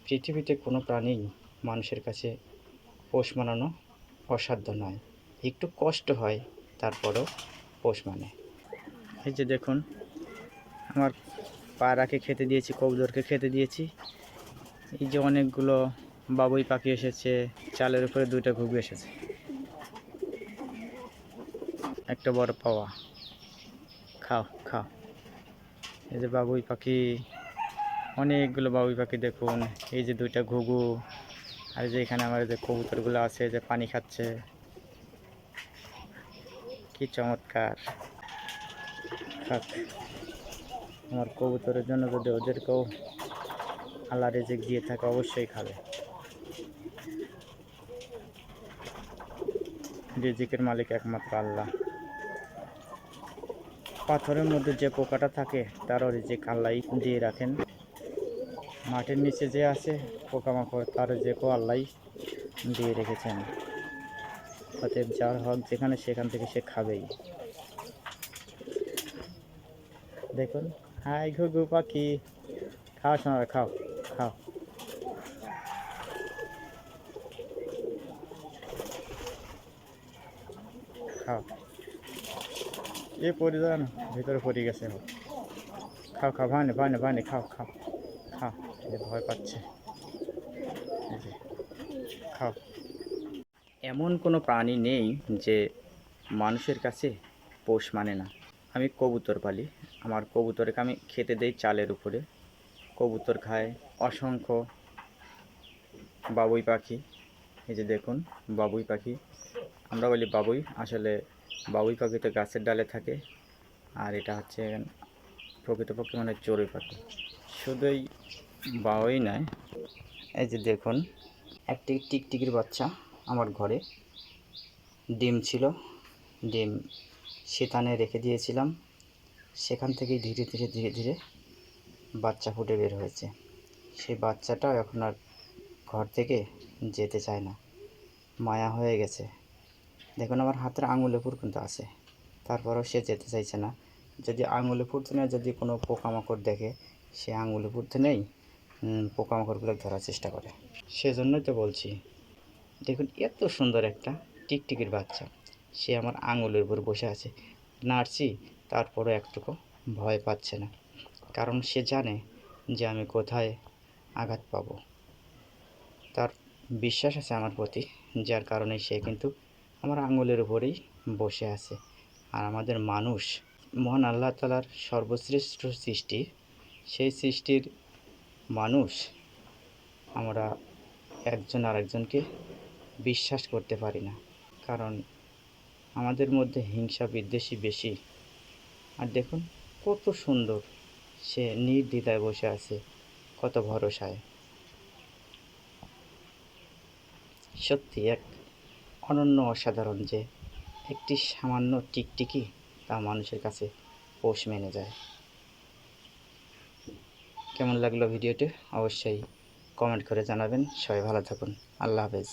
পৃথিবীতে কোনো প্রাণী মানুষের কাছে পোষ মানানো অসাধ্য নয়। একটু কষ্ট হয়, তারপরও পোষ মানে। এই যে দেখুন, আমার পায়রাকে খেতে দিয়েছি, কবুতরকে খেতে দিয়েছি। এই যে অনেকগুলো বাবুই পাখি এসেছে, চালের উপরে 2টা ঘুঘু এসেছে। একটা বড় পাওয়া, খাও খাও। এই যে বাবুই পাখি, অনেকগুলো বাবুই পাখি দেখুন। এই যে 2টা ঘুঘু, আর যে এখানে আমার যে কবুতরগুলো আছে যে পানি খাচ্ছে, কি চমৎকার। খাক, আমার কবুতরের জন্য যদি ওদেরকেও আল্লাহ রিজিক দিয়ে থাকে অবশ্যই খাবে। রিজিকের মালিক একমাত্র আল্লাহ। পাথরের মধ্যে যে পোকাটা থাকে তারও রিজিক আল্লাহই দিয়ে রাখেন। মাটির নিচে যে আছে পোকামাকড়, তার রিজিকও আল্লাহই দিয়ে রেখেছেন। অতএব যার হক যেখানে, সেখান থেকে সে খাবেই। দেখুন, হাই ঘুঘু পাখি, খাও সোনারা, খাও খাও। খাও, এ পড়ে যান, ভিতরে পড়ে গেছে। খাও খাও, ভানে ভানে ভানে, খাও খাও খাও। এই যে ভয় পাচ্ছে, এই যে খাও। এমন কোনো প্রাণী নেই যে মানুষের কাছে পোষ মানে না। আমি কবুতর পালি, আমার কবুতরকে আমি খেতে দেই চালের উপরে, কবুতর খায়। অসংখ্য বাবুই পাখি, এই যে দেখুন বাবুই পাখি, আমরা বলি বাবুই, আসলে বাবুই পাখি তো গাছের ডালে থাকে, আর এটা হচ্ছে প্রকৃতপক্ষে মানে চড়ুই পাখি। শুধুই বাবুই নয়, এই যে দেখুন একটি টিকটিকির বাচ্চা আমার ঘরে ডিম ছিল, ডিম শীতানে রেখে দিয়েছিলাম, সেখান থেকেই ধীরে ধীরে ধীরে ধীরে বাচ্চা ফুটে বের হয়েছে। সেই বাচ্চাটাও এখন আর ঘর থেকে যেতে চায় না, মায়া হয়ে গেছে। দেখুন আমার হাতের আঙুলে পর্যন্ত আছে, তারপরেও সে যেতে চাইছে না। যদি আঙুলে ফুটতে নেই, যদি কোনো পোকামাকড় দেখে, সে আঙুলে ফুটতে নেই পোকামাকড়গুলো ধরার চেষ্টা করে। সেজন্যই তো বলছি, দেখুন এত সুন্দর একটা টিকটিকির বাচ্চা, সে আমার আঙুলের উপর বসে আছে। নাড়ছি, তারপরও একটুকু ভয় পাচ্ছে না, কারণ সে জানে যে আমি কোথায় আঘাত পাবো। তার বিশ্বাস আছে আমার প্রতি, যার কারণে সে কিন্তু আমার আঙুলের উপরেই বসে আছে। আর আমাদের মানুষ, মহান আল্লাহ তাআলার সর্বশ্রেষ্ঠ সৃষ্টি, সেই সৃষ্টির মানুষ আমরা একজন আরেকজনকে বিশ্বাস করতে পারি না, কারণ আমাদের মধ্যে হিংসা বিদ্বেষই বেশি। আর দেখুন কত সুন্দর, সে নির্দ্বিধায় বসে আছে, কত ভরসায়। সত্যি এক অনন্য অসাধারণ যে একটি সামান্য টিকটিকি তা মানুষের কাছে পোষ মেনে যায়। কেমন লাগলো ভিডিওটি অবশ্যই কমেন্ট করে জানাবেন। সবাই ভালো থাকুন, আল্লাহ হাফেজ।